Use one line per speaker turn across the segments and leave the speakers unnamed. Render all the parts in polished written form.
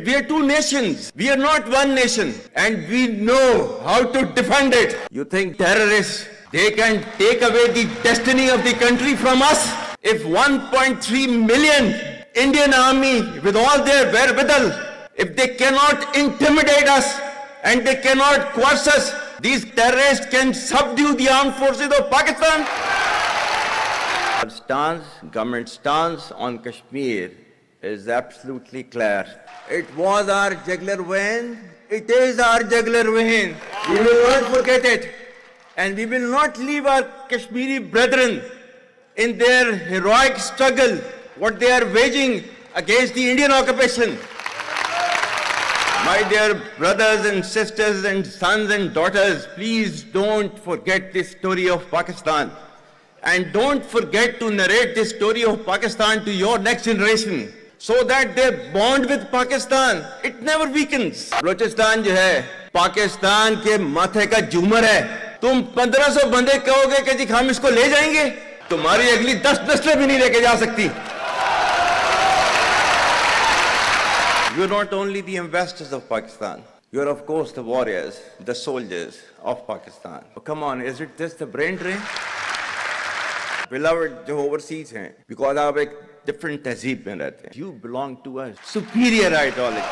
We are two nations. We are not one nation. And we know how to defend it. You think terrorists, they can take away the destiny of the country from us? If 1.3 million Indian army with all their wherewithal, if they cannot intimidate us and they cannot coerce us, these terrorists can subdue the armed forces of Pakistan. Our government stance on Kashmir is absolutely clear. It was our jugular vein. It is our jugular vein. We will not forget it. And we will not leave our Kashmiri brethren in their heroic struggle, what they are waging against the Indian occupation. My dear brothers and sisters and sons and daughters, please don't forget this story of Pakistan. And don't forget to narrate this story of Pakistan to your next generation, so that their bond with Pakistan, it never weakens. Balochistan जो है, पाकिस्तान के माथे का झूमर है. तुम 1500 बंदे कहोगे कि जी हम इसको ले जाएंगे, तुम्हारी अगली 10 नस्लें भी नहीं लेके जा सकती. You're not only the ambassadors of Pakistan. You're of course the warriors, the soldiers of Pakistan. Oh, come on, is it this the brain drain? Beloved, जो overseas हैं, because आप एक different तहजीब में रहते हैं. You belong to a superior ideology.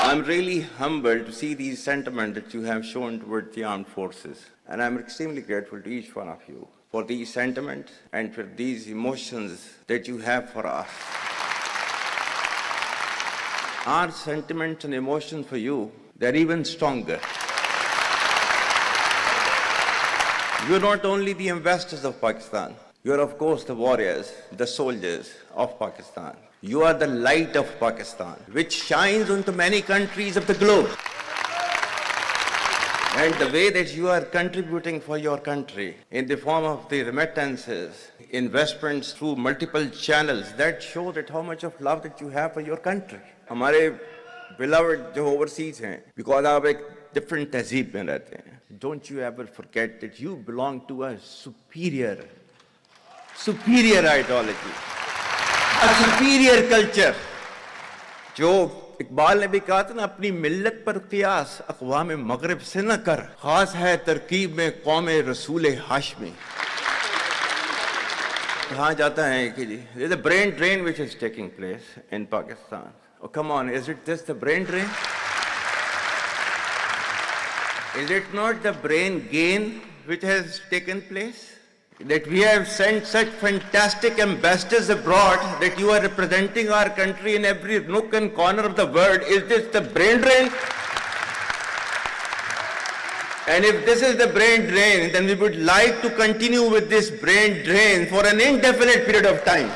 I'm really humbled to see these sentiments that you have shown towards the armed forces. And I'm extremely grateful to each one of you for these sentiments and for these emotions that you have for us. Our sentiments and emotions for you, they're even stronger. You're not only the ambassadors of Pakistan. You're of course the warriors, the soldiers of Pakistan. You are the light of Pakistan, which shines onto many countries of the globe. And the way that you are contributing for your country in the form of the remittances, investments through multiple channels, that show that how much of love that you have for your country. हमारे beloved जो overseas हैं, because आप एक different तहजीब में रहते हैं. Don't you ever forget that you belong to a superior ideology, a superior culture. जो इकबाल ने भी कहा था ना, अपनी मिल्लत पर क़ियास अक़वाम मग़रिब से न कर, ख़ास है तरकीब में क़ौम रसूल हाशमी. कहा जाता है कि जी, there is a brain drain which is taking place in Pakistan. Oh, come on, is it this the brain drain? Is it not the brain gain which has taken place? That we have sent such fantastic ambassadors abroad that you are representing our country in every nook and corner of the world. Is this the brain drain? And if this is the brain drain, then we would like to continue with this brain drain for an indefinite period of time.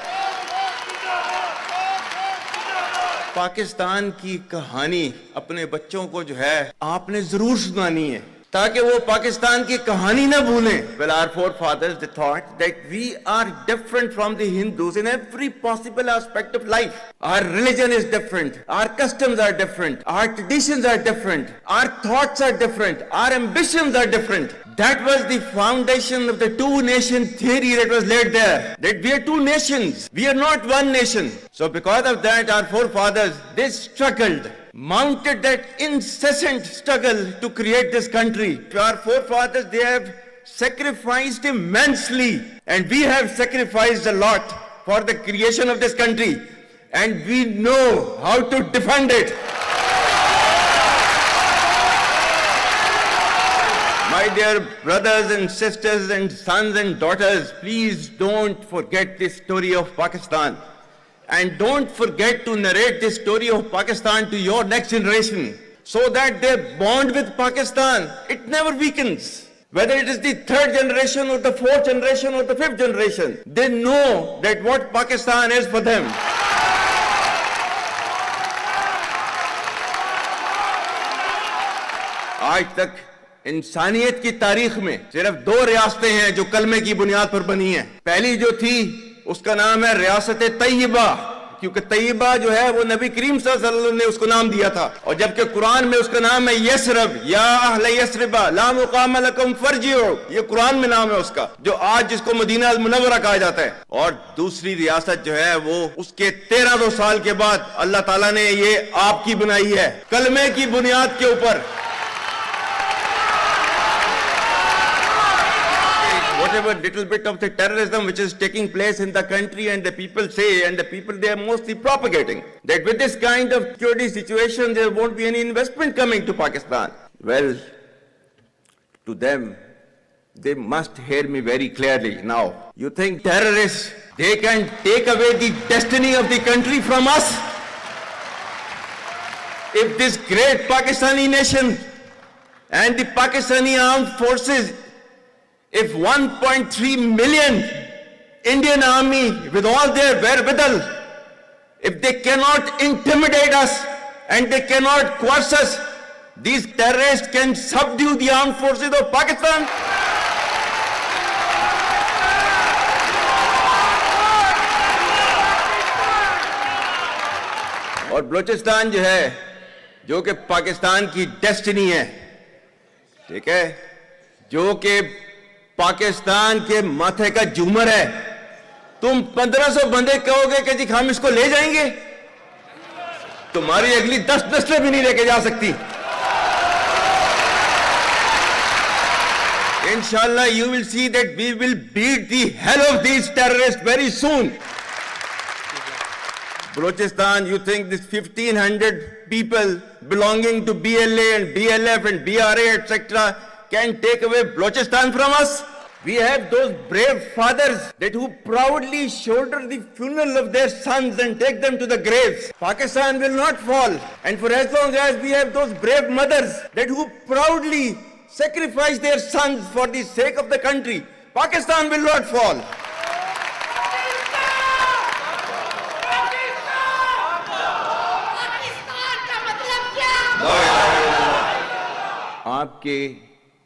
Pakistan की कहानी अपने बच्चों को जो है आपने जरूर सुनानी है, ताकि वो पाकिस्तान की कहानी ना भूलें. Well, our forefathers, they thought that we are different from the Hindus in every possible aspect of life. Our religion is different, our customs are different, our traditions are different, our thoughts are different, our ambitions are different. That was the foundation of the two-nation theory that was laid there. That we are two nations, we are not one nation. So because of that, our forefathers, they struggled, mounted that incessant struggle to create this country. Our forefathers, they have sacrificed immensely, and we have sacrificed a lot for the creation of this country, and we know how to defend it. My dear brothers and sisters and sons and daughters, please don't forget this story of Pakistan. And don't forget to narrate this story of Pakistan to your next generation, so that their bond with Pakistan, it never weakens. Whether it is the third generation or the fourth generation or the fifth generation, they know that what Pakistan is for them. आज तक इंसानियत की तारीख में सिर्फ 2 रियासतें हैं जो कलमे की बुनियाद पर बनी हैं. पहली जो थी उसका नाम है रियासत तैयबा, क्योंकि तैयबा जो है वो नबी करीम सल्लल्लाहु अलैहि वसल्लम ने उसको नाम दिया था, और जबकि कुरान में उसका नाम है यसरब, या अहले यसरिबा ला मुकाम लकुम फरजिउ, ये कुरान में नाम है उसका, जो आज जिसको मदीना अल मुनव्वरा कहा जाता है। और दूसरी रियासत जो है वो उसके 1300 साल के बाद अल्लाह ताला ने ये आपकी बनाई है, कलमे की बुनियाद के ऊपर। Whatever little bit of the terrorism which is taking place in the country, and the people say, and the people they are mostly propagating, that with this kind of security situation there won't be any investment coming to Pakistan. Well, to them, they must hear me very clearly now. You think terrorists, they can take away the destiny of the country from us? If this great Pakistani nation and the Pakistani armed forces, if 1.3 million Indian army with all their wherewithal, if they cannot intimidate us and they cannot coerce us, these terrorists can subdue the armed forces of Pakistan. और बलूचिस्तान जो है, जो कि पाकिस्तान की destiny है, ठीक है, जो कि पाकिस्तान के माथे का झूमर है, तुम 1500 बंदे कहोगे कि जी हम इसको ले जाएंगे, तुम्हारी अगली 10 नस्लें भी नहीं लेके जा सकती। Inshallah, you will see that we will beat the hell of these terrorists very soon. Balochistan, you think this 1500 people belonging to BLA and BLF and BRA, etc., can take away Balochistan from us? We have those brave fathers that who proudly shoulder the funeral of their sons and take them to the graves. Pakistan will not fall. And for as long as we have those brave mothers that who proudly sacrifice their sons for the sake of the country, Pakistan will not fall. आपके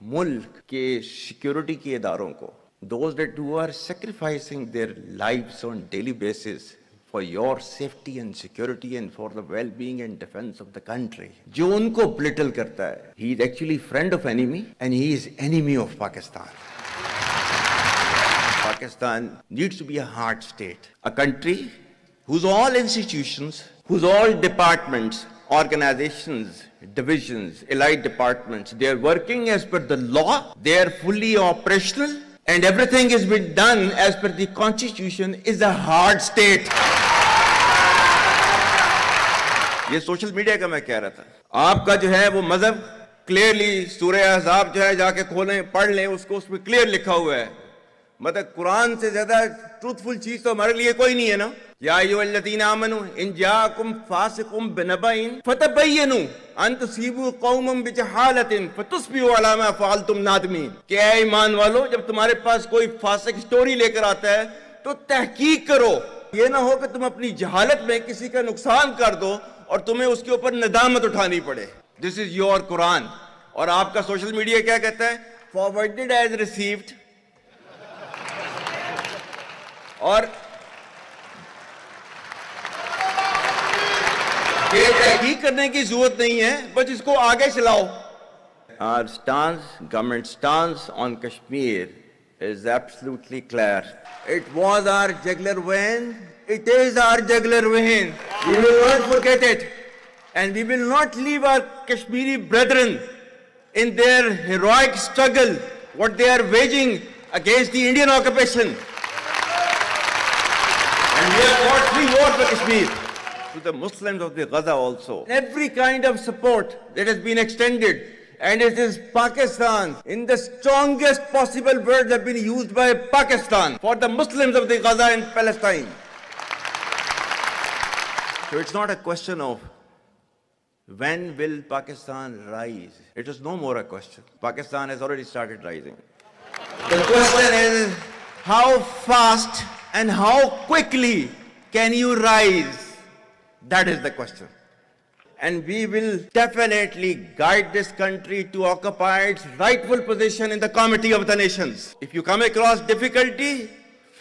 मुल्क के security के इदारों को, those that who are sacrificing their lives on daily basis for your safety and security and for the well-being and defense of the country, जो उनको belittle करता है, he is actually friend of enemy and he is enemy of Pakistan. Pakistan needs to be a hard state, a country whose all institutions, whose all departments, organizations, divisions, allied departments, they are working as per the law, they are fully operational, and everything has been done as per the constitution, is a hard state. ये social media का मैं कह रहा था, आपका जो है वो मजहब क्लियरली सूरह अहज़ाब जो है जाके खोलें पढ़ लें, उसको उसमें क्लियर लिखा हुआ है, मतलब कुरान से ज्यादा ट्रूथफुल चीज तो हमारे लिए कोई नहीं है ना। या अय्युहल्लज़ीना आमनू इन जाअकुम फासिकुम बिनबइन फतबय्यनु अन तुसीबू कौमम बिजहालतिन फतुस्बिहू अला मा फअलतुम नादिमीन। क्या ईमान वालों, जब तुम्हारे पास कोई फासिक स्टोरी लेकर आता है तो तहकीक करो, ये ना हो कि तुम अपनी जहालत में किसी का नुकसान कर दो और तुम्हें उसके ऊपर नदामत उठानी पड़े। This is your Quran. और आपका सोशल मीडिया क्या कहता है? Forwarded as received. और ये तहकीक करने की जरूरत नहीं है, बस इसको आगे चलाओ। Our stance, government stance on Kashmir is absolutely clear. It was our jugular vein. It is our jugular vein. We will not forget it, and we will not leave our Kashmiri brethren in their heroic struggle, what they are waging against the Indian occupation. And we have fought 3 wars for Kashmir. To the Muslims of the Gaza also, every kind of support that has been extended, and it is Pakistan, in the strongest possible words have been used by Pakistan for the Muslims of the Gaza and Palestine. So it's not a question of when will Pakistan rise. It is no more a question. Pakistan has already started rising. The question is how fast and how quickly can you rise? That is the question. And we will definitely guide this country to occupy its rightful position in the Committee of the Nations. If you come across difficulty,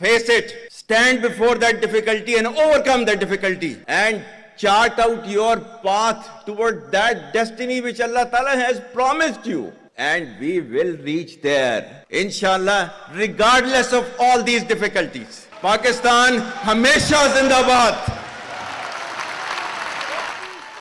face it. stand before that difficulty and overcome that difficulty and chart out your path toward that destiny which Allah Ta'ala has promised you. And we will reach there, inshallah, regardless of all these difficulties. Pakistan, Hamesha Zindabad.